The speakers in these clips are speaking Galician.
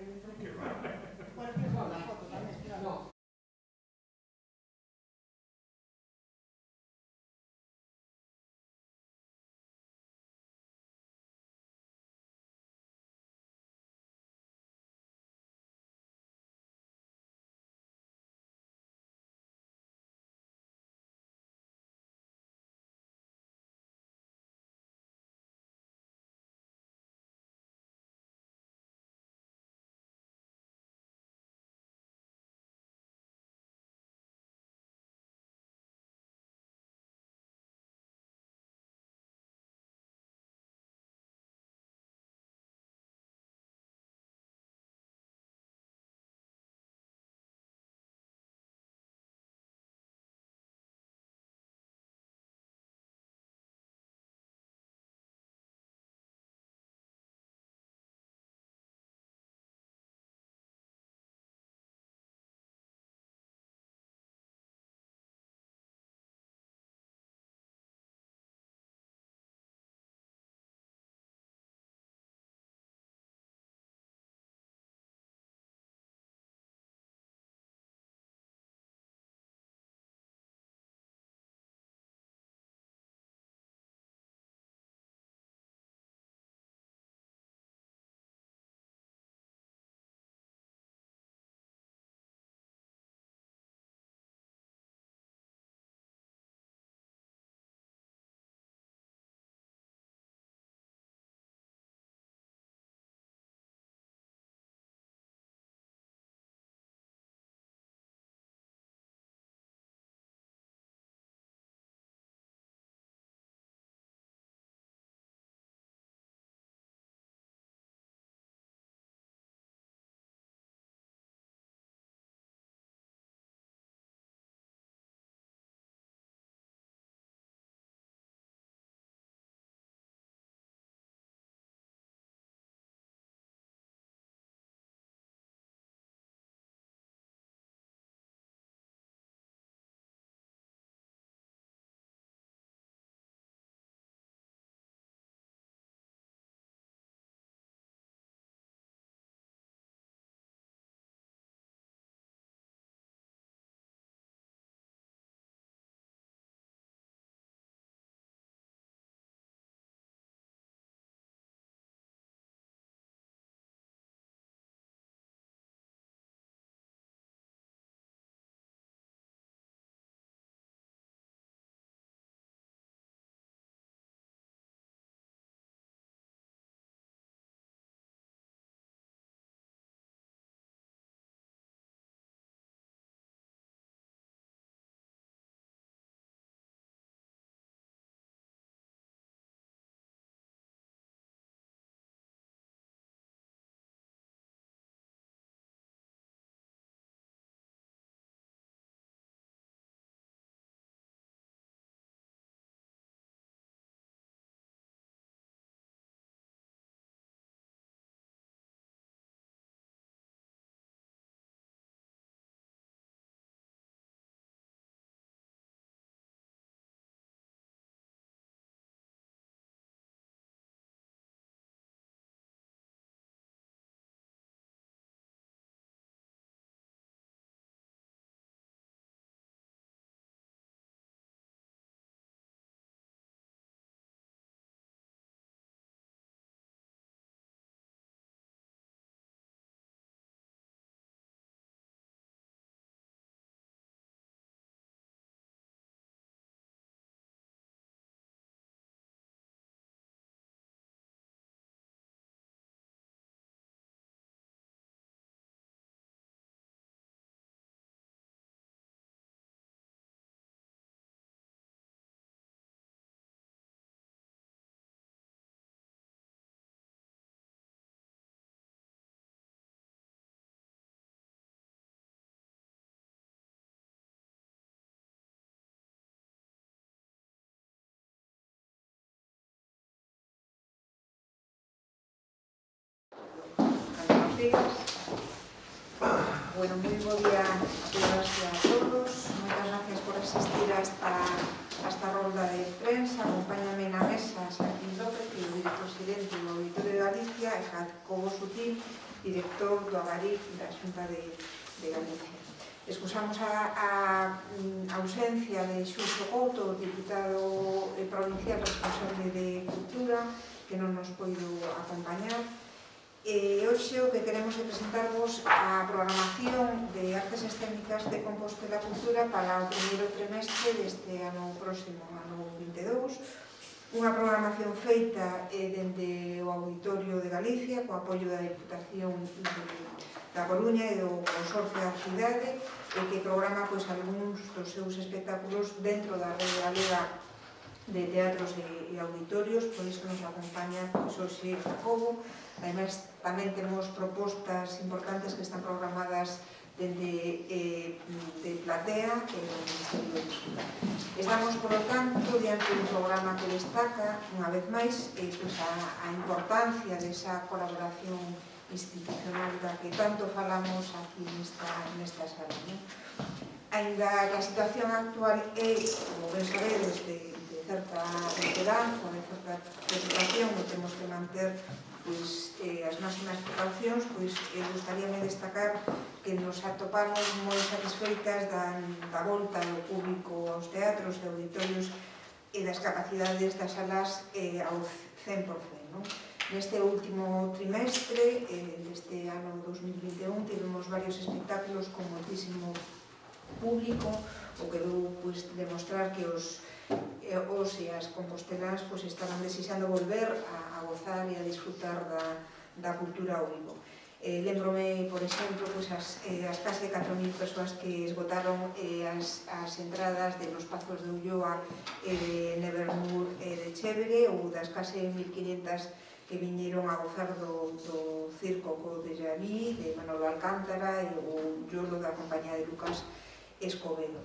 Bueno, tienes la foto también, espera. No. Bueno, moi bo día a todas e a todos. Moitas gracias por asistir a esta rolda de prensa. Acompáñame na mesa Xaquín López, que é o director presidente do Auditorio de Galicia, e Jacobo Sutil, director do Agaric da Xunta de Galicia. Excusamos a ausencia de Xurxo Couto, diputado provincial responsable de Cultura, que non nos poido acompañar. Hoxe o que queremos é presentarvos a programación de Artes Escénicas de Compostela Cultura para o primeiro trimestre deste ano próximo, ano 22. Unha programación feita dende o Auditorio de Galicia, co apoio da Diputación da Coruña e do Consorcio da Cidade, e que programa algúns dos seus espectáculos dentro da rede galega de teatros e auditorios. Por iso nos acompaña hoxe Jacobo. Ademais, tamén temos propostas importantes que están programadas dende de Platea e do Ministerio de Cultura. Estamos, por lo tanto, diante dun programa que destaca, unha vez máis, a importancia desa colaboración institucional da que tanto falamos aquí nesta sala. Ainda que a situación actual é, como ben sabedes, de certa esperanza, de certa preocupación, e temos que manter as máximas precaucións, gustaríame destacar que nos atopamos moi satisfeitas da volta do público aos teatros e auditorios e das capacidades das salas ao 100%. Neste último trimestre deste ano 2021 tivemos varios espectáculos con moitísimo público, o que veu demostrar que os e as compostelas estaban desexando volver a gozar e a disfrutar da cultura ao vivo. Lembrome, por exemplo, as case 4.000 persoas que esgotaron as entradas de Los Pazos de Ulloa, Nevermore de Chévere, ou das case 1.500 que viñeron a gozar do circo de Javí, de Manolo Alcántara e o Yolo da compañía de Lucas Escobedo.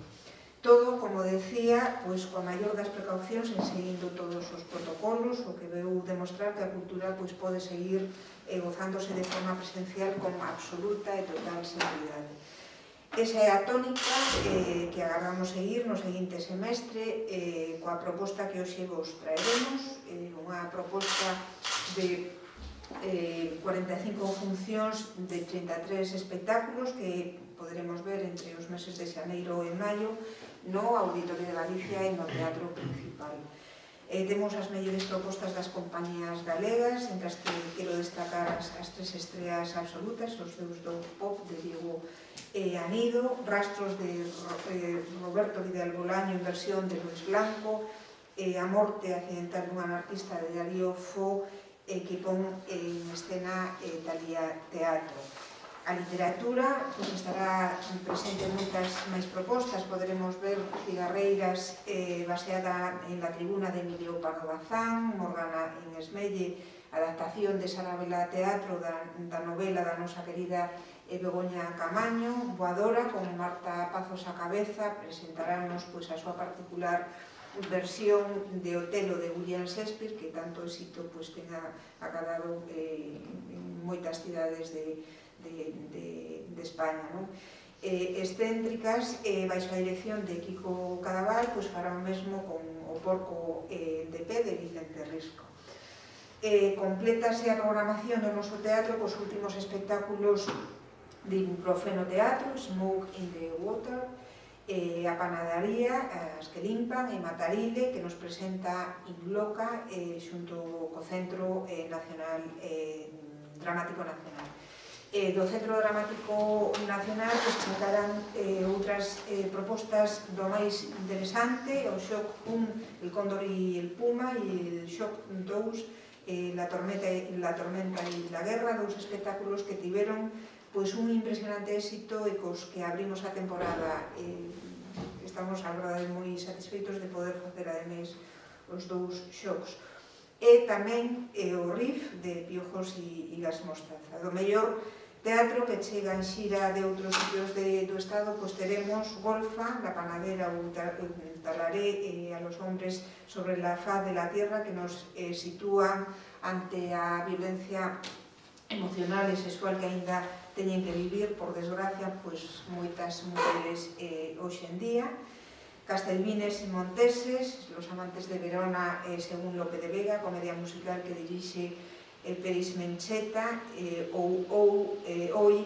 Todo, como decía, coa maior das precaucións e seguindo todos os protocolos, o que veu demostrar que a cultura pode seguir gozándose de forma presencial con absoluta e total seguridade. Esa é a tónica que agardamos seguir no seguinte semestre coa proposta que hoxe vos traeremos, unha proposta de 45 funcións de 33 espectáculos que poderemos ver entre os meses de xaneiro e maio no Auditorio de Galicia e no Teatro Principal. Temos as mellores propostas das compañías galegas, entre as que quero destacar as tres estreas absolutas, os deus do pop de Diego Anido, Rastros de Roberto Vidal Bolaño en versión de Luis Blanco, A morte accidental dun anarquista de Darío Fo, que pon en escena Talía Teatro. A literatura estará presente en moitas máis propostas. Poderemos ver Cigarreiras baseada en La tribuna de Emilio Pardo Bazán, Morgana en Esmelle, adaptación de Sarabela Teatro da novela da nosa querida Begoña Camaño, Voadora, con Marta Pazos a cabeza, presentaránnos a súa particular versión de Otelo de William Shakespeare, que tanto éxito tenha acadado en moitas cidades de España. Excéntricas, baixo a dirección de Kiko Cadaval, fará o mesmo con O porco de pé de Vicente Risco. Complétase a programación do noso teatro cos últimos espectáculos de Ibuprofeno Teatro, Smoke in the Water, A panadería, As que limpan, e Matarile, que nos presenta Inloca xunto co Centro Nacional Dramático Nacional. Do Centro Dramático Nacional presentarán outras propostas do máis interesante, o Shock 1, El Cóndor y el Puma, e el Shock 2, La tormenta y la guerra, dous espectáculos que tiveron un impresionante éxito e cos que abrimos a temporada. Estamos, a verdade, moi satisfeitos de poder facer, ademais, os dous Shocks. E tamén o Riff de Piojos e Gas Mostaza. Do mellor teatro que chega en xira de outros sitios do Estado, teremos Golfa, La panadera, un talaré a los hombres sobre la faz de la tierra, que nos sitúan ante a violencia emocional e sexual que aínda teñen que vivir, por desgracia, moitas mulleres hoxe en día. Castelvines y Monteses, Los amantes de Verona, según Lope de Vega, comedia musical que dirixe Peris Mencheta, ou Hoy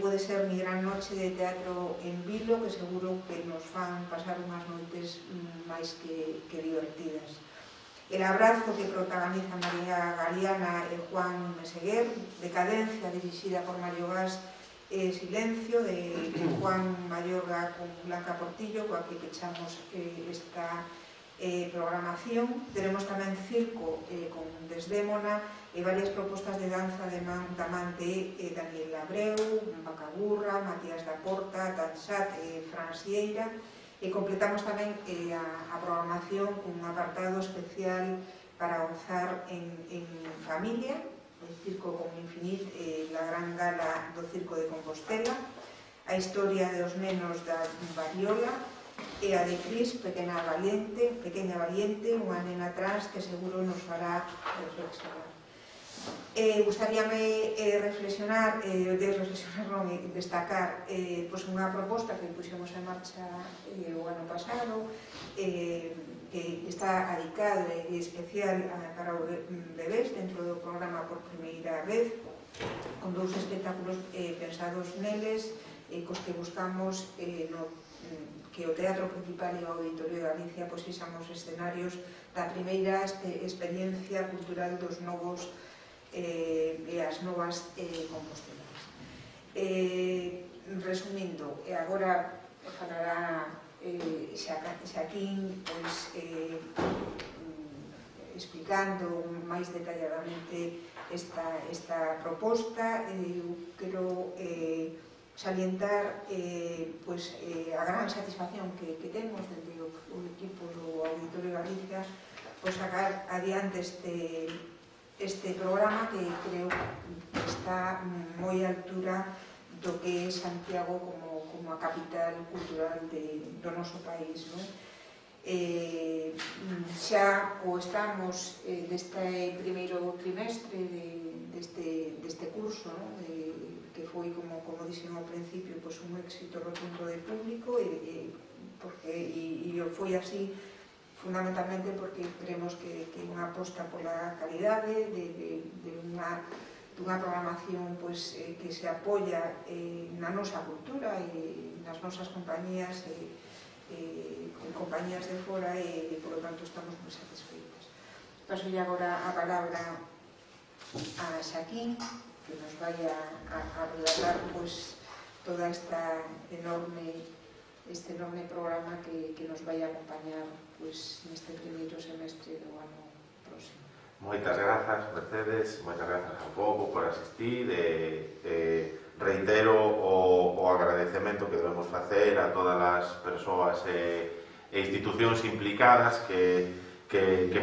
pode ser mi gran noche de teatro en Vilo, que seguro que nos fan pasar unhas noites máis que divertidas. El abrazo, que protagoniza María Galiana e Juan Meseguer, Decadencia, dirixida por Mario Gas, Silencio, de Juan Mayorga con Blanca Portillo, coa que pechamos esta programación. Tenemos tamén circo con Desdémona e varias propostas de danza da man de Daniel Abreu, Bacaburra, Matías da Porta, Tansat e Fran Sieira. E completamos tamén a programación con un apartado especial para gozar en familia, el Circo con Infinit, la gran gala do Circo de Compostela, a historia dos nenos da variola e a de Cris, Pequeña Valiente, unha nena trans que seguro nos fará reflexionar. Gustaríame destacar unha proposta que puxemos en marcha o ano pasado, que está adicado e especial para os bebés dentro do programa Por Primeira Vez, con 2 espectáculos pensados neles, cos que buscamos que o Teatro Principal e o Auditorio de Galicia sexamos escenarios da primeira experiencia cultural dos novos e as novas compostelanas. Resumindo, agora falará Xaquín explicando máis detalladamente esta proposta. Eu quero salientar a gran satisfacción que temos dentro do equipo do Auditorio de Galicia por sacar adiante este programa, que creo que está moi á altura do que é Santiago como a capital cultural do noso país. Xa estamos deste primeiro trimestre deste curso, que foi, como dixen ao principio, un éxito rotundo de público, e foi así fundamentalmente porque creemos que é unha aposta pola calidade dunha programación que se apoia na nosa cultura e nas nosas compañías e compañías de fora, e por lo tanto estamos moi satisfeitos. Paso agora a palabra a Xaquín, que nos vai a relatar toda este enorme programa que nos vai a acompañar neste primeiro semestre do ano próximo. Moitas grazas, Mercedes, moitas grazas ao povo por asistir, e reitero o agradecemento que debemos facer a todas as persoas e institucións implicadas que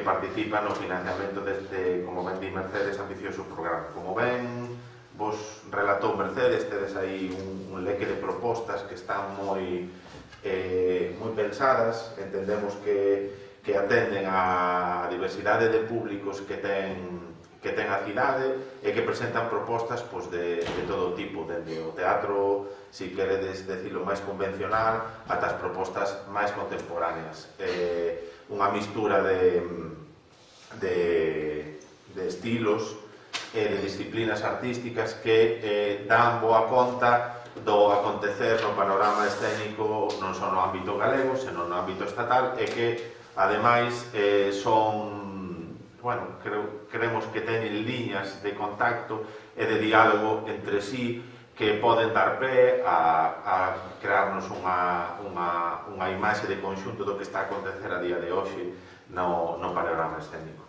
participan no financiamento deste, como ben di Mercedes, ambicioso programa. Como ben vos relatou Mercedes, tedes aí un leque de propostas que están moi pensadas. Entendemos que atenden a diversidade de públicos que ten a cidade e que presentan propostas de todo tipo, dende o teatro, si queredes decirlo, máis convencional, ata as propostas máis contemporáneas. Unha mistura de estilos e de disciplinas artísticas que dan boa conta do acontecer no panorama escénico non só no ámbito galego, senón no ámbito estatal, e que, ademais, creemos que teñen liñas de contacto e de diálogo entre sí que poden dar pé a crearnos unha imaxe de conxunto do que está a acontecer a día de hoxe no panorama escénico.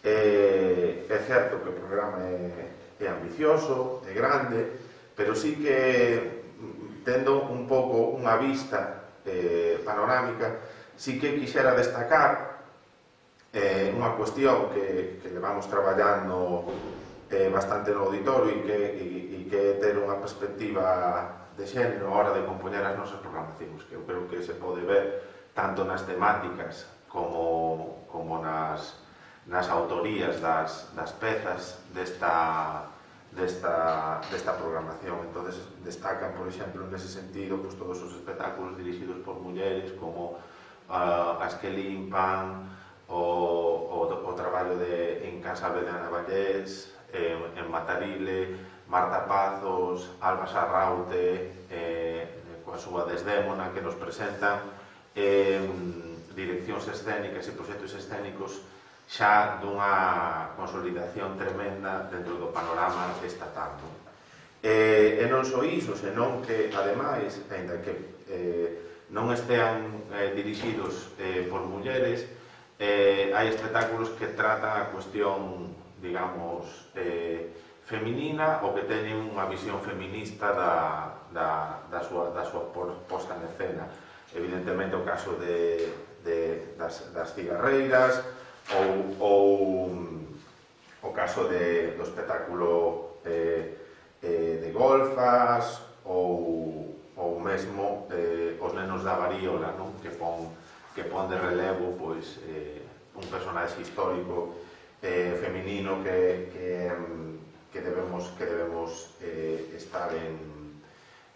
É certo que o programa é ambicioso, é grande, pero sí que, tendo un pouco unha vista panorámica, sí que quixera destacar unha cuestión que levamos traballando bastante no auditorio e que ter unha perspectiva de xénero a hora de compoñer as nosas programacións, que eu creo que se pode ver tanto nas temáticas como nas autorías das pezas desta programación. Entonces destacan, por exemplo, nese sentido, pues, todos os espectáculos dirixidos por mulleres, como As que limpan, o traballo de Incansable de Ana Vallés, en Matarile, Marta Pazos, Alba Sarraute, coa súa Desdémona, que nos presentan direccións escénicas e proxectos escénicos xa dunha consolidación tremenda dentro do panorama estatal. E non só iso, senón que, ademais, ainda que non estean dirixidos por mulleres, hai espectáculos que tratan a cuestión, digamos, feminina, ou que teñen unha visión feminista da súa posta en escena. Evidentemente o caso das cigarreiras, ou o caso do espectáculo de golfas, ou mesmo os nenos da varíola, que pon de relevo un personaxe histórico feminino que debemos estar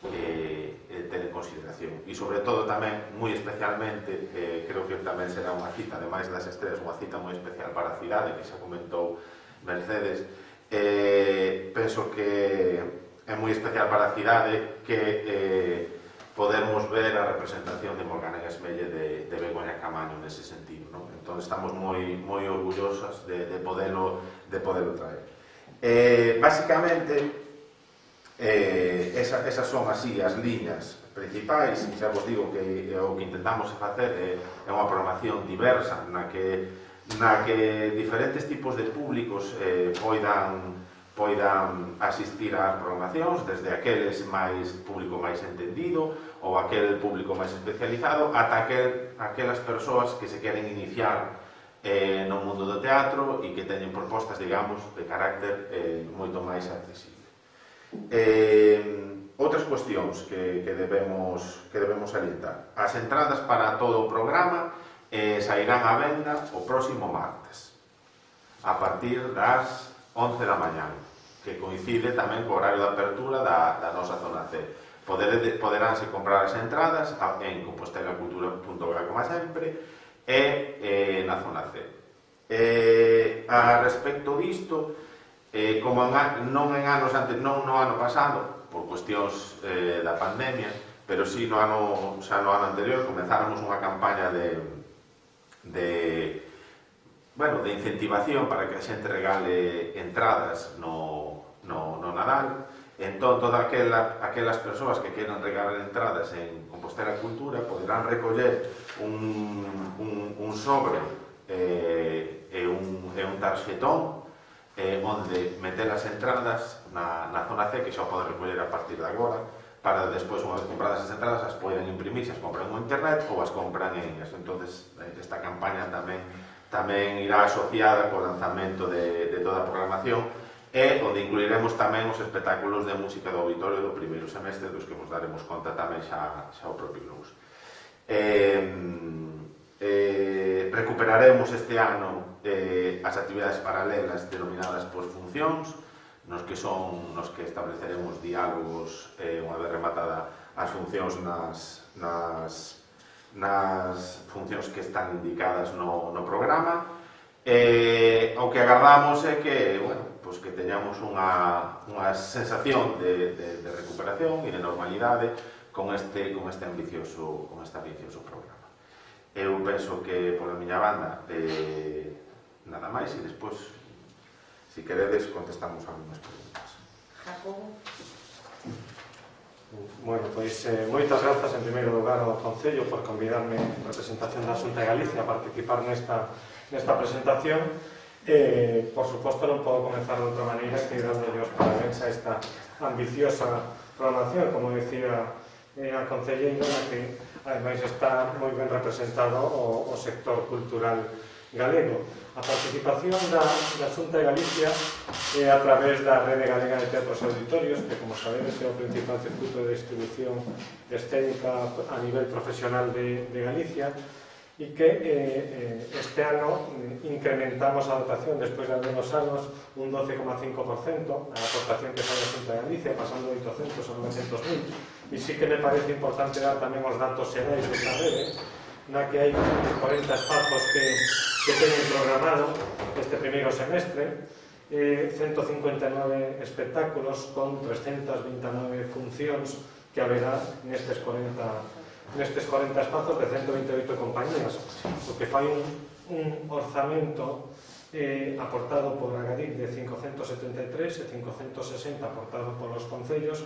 ter en consideración. E sobre todo tamén, moi especialmente, creo que tamén será unha cita, ademais das estrelas, unha cita moi especial para a cidade, que xa comentou Mercedes. Penso que é moi especial para a cidade que podermos ver a representación de Morgana Esmelle de Begoña Camaño nese sentido, non? Entón estamos moi orgullosas de podelo traer. Básicamente, esas son así as liñas principais. Xa vos digo que o que intentamos facer é unha programación diversa na que diferentes tipos de públicos poidan asistir ás programacións, desde aqueles público máis entendido ou aquel público máis especializado ata aquelas persoas que se queren iniciar no mundo do teatro e que teñen propostas, digamos, de carácter moito máis accesible. Outras cuestións que debemos salientar. As entradas para todo o programa sairán á venda o próximo martes a partir das 11 da mañá, que coincide tamén co horario de apertura da nosa zona C. Poderánse comprar as entradas en compostelacultura.org, como sempre, e na zona C. A respecto disto, como non en anos antes, non no ano pasado, por cuestións da pandemia, pero sí no ano anterior, comezáramos unha campaña de incentivación para que a xente regale entradas no Nadal. Entón, todas aquelas persoas que queran regalar entradas en Compostela Cultura poderán recoller un sobre e un tarxetón onde meter as entradas na zona C, que xa o poden recoller a partir de agora, para despois, unha vez compradas as entradas, as poden imprimir, se as compran en internet ou as compran en eso. Entonces, esta campaña tamén irá asociada co lanzamento de toda a programación, e onde incluiremos tamén os espectáculos de música do auditorio do primeiro semestre, dos que vos daremos conta tamén xa o propio luns. Recuperaremos este ano as actividades paralelas denominadas por funcións, nos que estableceremos diálogos unha vez rematada as funcións nas funcións que están indicadas no programa. O que agardamos é que teñamos unha sensación de recuperación e de normalidade con este ambicioso programa. Eu penso que, pola miña banda, nada máis, e despois, se queredes, contestamos algunhas preguntas. Jacobo. Bueno, pois moitas grazas en primeiro lugar ao Concello por convidarme en representación da Xunta de Galicia a participar nesta presentación. Por suposto, non podo comenzar de outra maneira que dando os parabéns a esta ambiciosa programación, como decía a concelleira, na que ademais está moi ben representado o sector cultural galego. A participación da Xunta de Galicia é a través da Rede Galega de Teatros e Auditorios, que, como sabedes, é o principal circuito de distribución escénica a nivel profesional de Galicia, e que este ano incrementamos a dotación despois de algunos anos un 12,5% a aportación que fai a Xunta de Galicia, pasando de 800 a 900.000, e sí que me parece importante dar tamén os datos xerais desta rede, na que hai 40 espazos que teñen programado este primeiro semestre, 159 espectáculos con 329 funcións que haberá nestes 40 espazos de 128 compañías, o que fai un orzamento aportado por Agadic de 573 e 560 aportado polos concellos,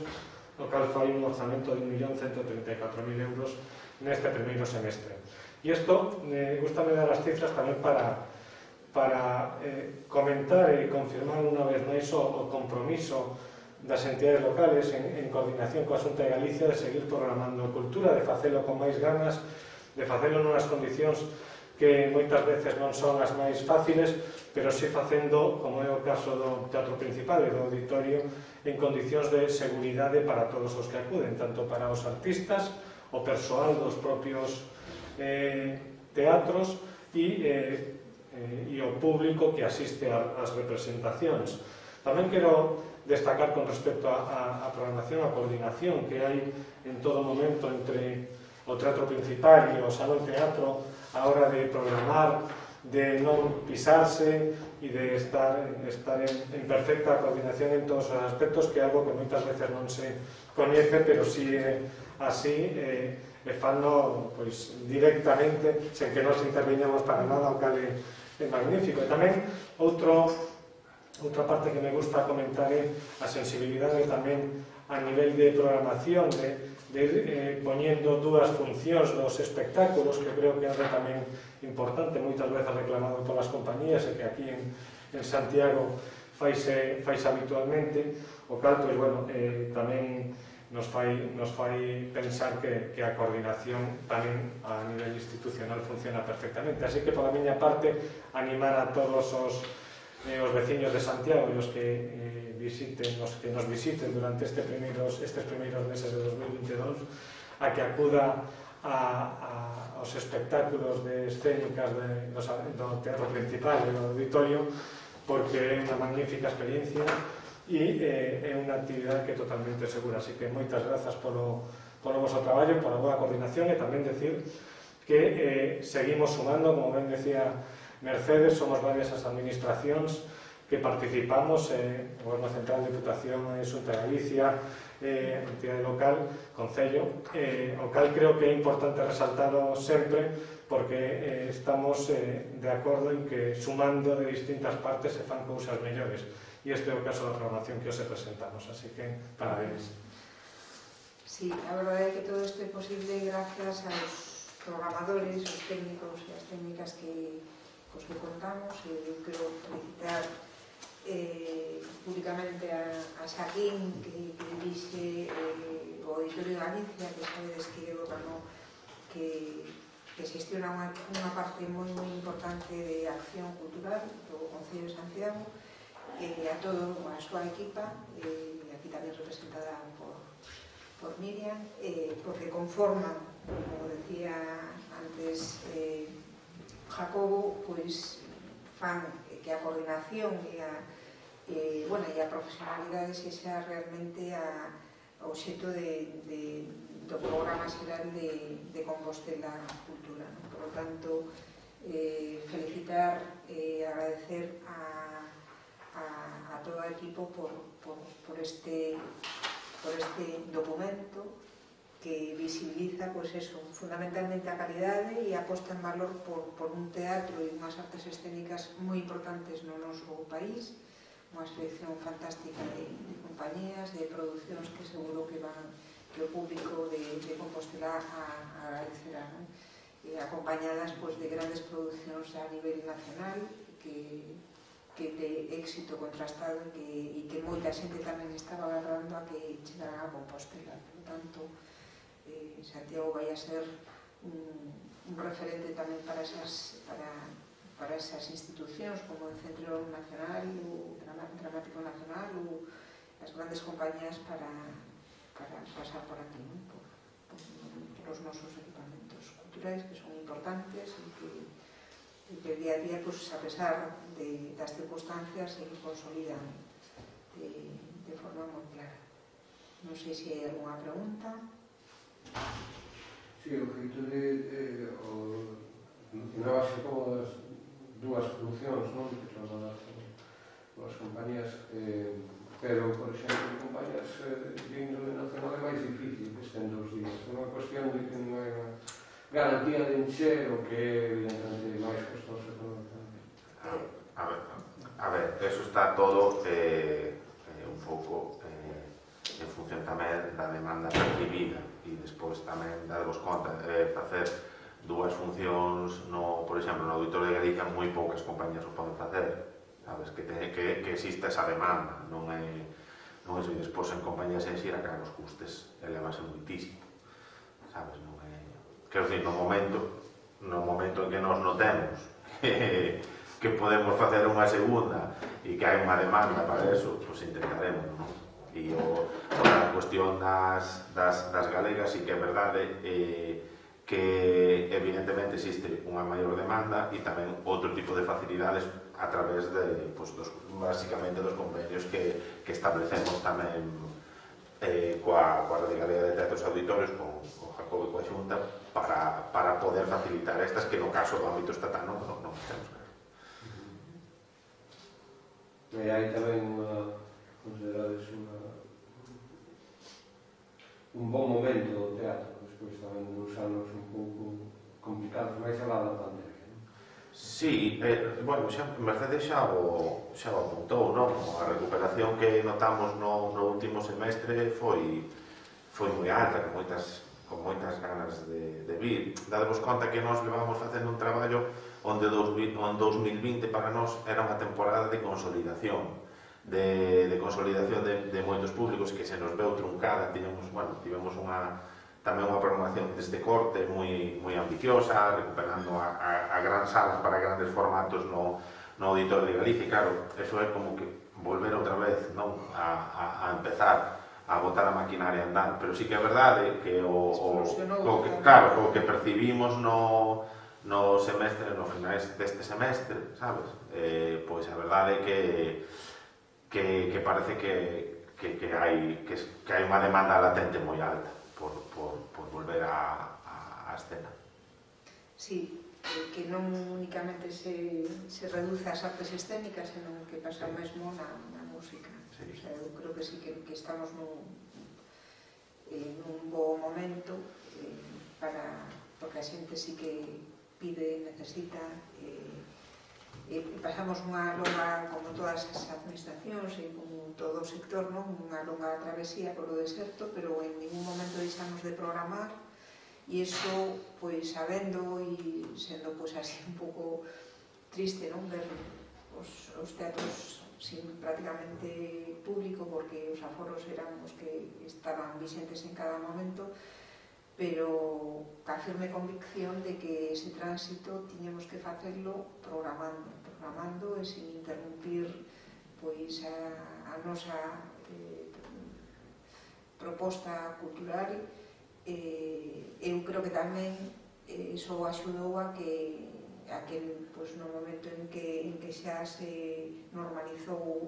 o cal fai un orzamento de 1.134.000 euros neste primeiro semestre. E isto, gustame dar as cifras tamén para comentar e confirmar unha vez máis o compromiso das entidades locales en coordinación coa Xunta de Galicia de seguir programando cultura, de facelo con máis ganas, de facelo nunhas condicións que moitas veces non son as máis fáciles, pero sí facendo, como é o caso do Teatro Principal e do Auditorio, en condicións de seguridade para todos os que acuden, tanto para os artistas, o persoal dos propios teatros e o público que asiste ás representacións. Tamén quero destacar con respecto á programación, a coordinación que hai en todo momento entre o Teatro Principal e o Salón Teatro a hora de programar, de non pisarse e de estar en perfecta coordinación en todos os aspectos, que é algo que moitas veces non se coñece, pero si é así, e fano directamente, sen que nos interviñamos para nada, o cal é magnífico. E tamén outra parte que me gusta comentar é a sensibilidade tamén a nivel de programación, de ir poñendo dúas funcións nos espectáculos, que creo que é tamén importante, moitas veces reclamado polas compañías, e que aquí en Santiago faise habitualmente, o cal, tamén nos fai pensar que a coordinación tamén a nivel institucional funciona perfectamente. Así que, pola miña parte, animar a todos os veciños de Santiago e os que nos visiten durante estes primeiros meses de 2022 a que acuda aos espectáculos de escénicas do Teatro Principal e do Auditorio, porque é unha magnífica experiencia e é unha actividade que é totalmente segura. Así que moitas grazas polo vosso traballo, pola boa coordinación, e tamén decir que seguimos sumando, como ben decía Mercedes, somos varias as administracións que participamos, o Goberno Central, Deputación, Xunta de Galicia, entidade local, Concello, o cal creo que é importante resaltalo sempre, porque estamos de acordo en que sumando de distintas partes se fan cousas mellores, e este é o caso da programación que os presentamos, así que parabéns. Sí, a verdade é que todo isto é posible gracias aos programadores, os técnicos e as técnicas cos que contamos, e eu quero felicitar públicamente a Xaquín, que dirixe o Auditorio de Galicia, que sabedes que é o órgano que xestiona unha parte moi importante de acción cultural do Concello de Santiago, a todo a súa equipa, aquí tamén representada por Miriam, porque conforman, como decía antes Jacobo, fan que a coordinación e a profesionalidade sexa realmente o obxecto do programa xeral de Compostela Cultura. Por lo tanto, felicitar e agradecer a todo o equipo por este documento que visibiliza, fundamentalmente a calidade e a posta en valor por un teatro e unhas artes escénicas moi importantes no noso país, unha selección fantástica de compañías, de producións que seguro que o público de Compostela agradecerá, acompañadas de grandes producións a nivel nacional que de éxito contrastado e que moita xente tamén estaba agarrando a que chegaran a Compostela. Por tanto, Santiago vai a ser un referente tamén para esas institucións como o Centro Nacional, o Dramático Nacional ou as grandes compañías para pasar por aquí, por os nosos equipamentos culturais, que son importantes. importantes e que el día a día, pues, a pesar das circunstancias, se consolidan de forma moi clara. Non sei se hai alguna pregunta. Sí, o feito de mencionabas como das dúas funcións, non? Que trabadas con as compañías, pero, por exemplo, compañías de índole nacional é máis difícil que estén 2 días. É unha cuestión de que non hai unha garantía de encher o que é, evidentemente, máis costoso económicamente. A ver, eso está todo un pouco en función tamén da demanda percibida e despois tamén darvos conta facer 2 funcións, por exemplo, no Auditorio de Galicia moi poucas compañías o poden facer, sabes, que existe esa demanda, non é se despois en compañías en xira, claro, os custes elevase muitísimo, sabes, non é... Quero dicir, no momento en que nos notemos que podemos facer unha segunda e que hai unha demanda para eso, pois intentaremos, non? E a cuestión das galegas sí que é verdade que evidentemente existe unha maior demanda e tamén outro tipo de facilidades a través de, basicamente, dos convenios que establecemos tamén coa Rede Galega de Teatros Auditorios, con Jacobo e coa Xunta, para poder facilitar estas que no caso do ámbito estatal non temos. E hai tamén considerades un bon momento do teatro, despois tamén de uns anos un pouco complicados, máis alá da pandemia, non? Sí, bueno, Mercedes xa o apuntou, non? A recuperación que notamos no último semestre foi moi alta, con moitas ganas de vir. Dadevos conta que nós levamos facendo un traballo onde 2020 para nós era unha temporada de consolidación, de moitos públicos que se nos veu truncada. Tivemos tamén unha programación deste corte moi ambiciosa, recuperando a gran sala para grandes formatos no Auditorio de Galicia. Claro, eso é como que volver outra vez, non, a empezar a botar a maquinaria a andar, pero sí que é verdade que o que percibimos no semestre, no finais deste semestre, sabes? Pois a verdade é que parece que hai unha demanda latente moi alta por volver á escena. Sí, que non únicamente se reduce ás artes escénicas, senón que pasa mesmo na música. Sí. O sea, eu creo que sí que estamos nun bo momento porque a xente sí que pide, necesita, e pasamos unha longa, como todas as administracións e como todo o sector, non? Unha longa travesía polo deserto, pero en ningún momento deixamos de programar, e iso, pois, sabendo e sendo, pois, así un pouco triste, non? Ver os teatros sin prácticamente público, porque os aforos eran os que estaban vixentes en cada momento, pero ca firme convicción de que ese tránsito tiñemos que facerlo programando e sin interrumpir, pois, a nosa proposta cultural. Eu creo que tamén iso axudou a que pois, no momento en que xa se normalizaron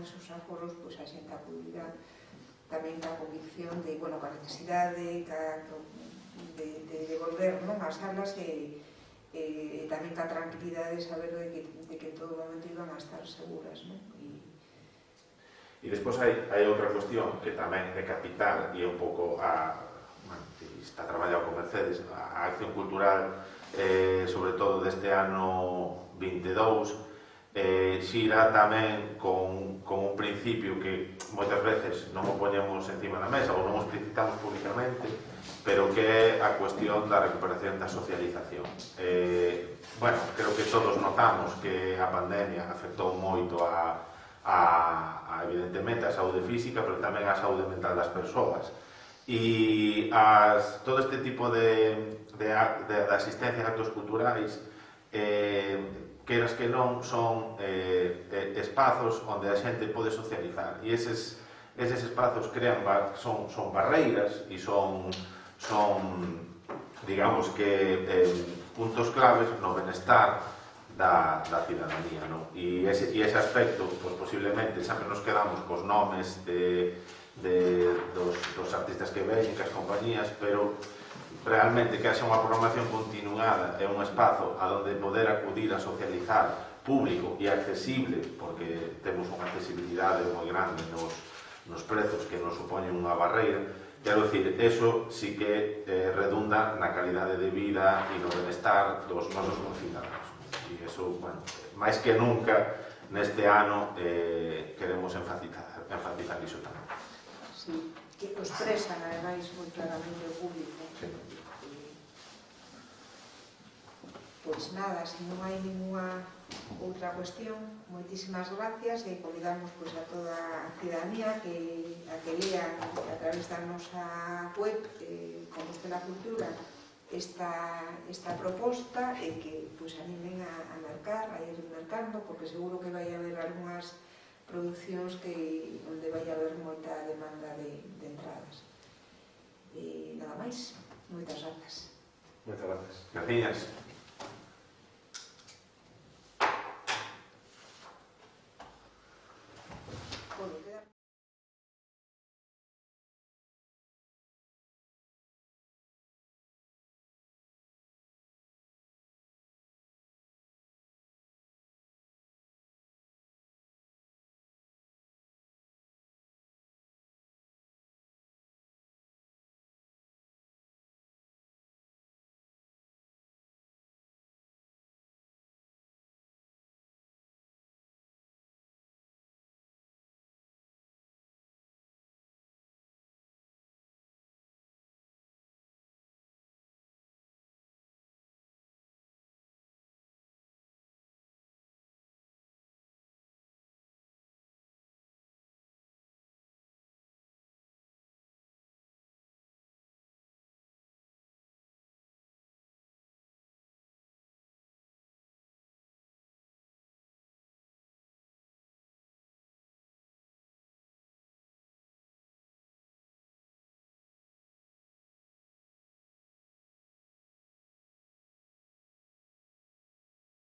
esos aforos, pois a xente acudira tamén ca convicción de, bueno, ca necesidade de volver, non, ás salas e tamén ca tranquilidade de saber de que en todo momento iban a estar seguras, non? E despois hai outra cuestión que tamén é capital e é un pouco está traballado con Mercedes, a acción cultural, sobre todo deste ano 22, xira tamén con un principio que moitas veces non o poñemos encima da mesa ou non o explicitamos públicamente, pero que é a cuestión da recuperación da socialización. Bueno, creo que todos notamos que a pandemia afectou moito evidentemente a saúde física, pero tamén a saúde mental das persoas. E todo este tipo de asistencia a actos culturais, queras que non, son espazos onde a xente pode socializar, e eses espazos son barreiras e son digamos que puntos claves no benestar da cidadanía, non? E ese aspecto, pues, posiblemente, sempre nos quedamos cos nomes dos artistas que veñen, que as compañías, pero realmente que haxa unha programación continuada e un espazo a donde poder acudir a socializar público e accesible, porque temos unha accesibilidade moi grande nos prezos que nos supoñen unha barreira. Quero dicir, eso sí que redunda na calidade de vida e no benestar dos nosos concidadanos. E eso, bueno, máis que nunca, neste ano, queremos enfatizar iso tamén. Sí, que o expresan, ademais, moi claramente o público. Sí. Pois nada, se non hai ninguna outra cuestión, moitísimas gracias e convidamos pois, a toda a cidadanía a que lean a través da nosa web Compostela Cultura esta proposta e que pois, animen a mercar, a ir mercando, porque seguro que vai haber algunhas producións onde vai haber moita demanda de entradas. E nada máis, moitas grazas. Moitas gracias. Gracias.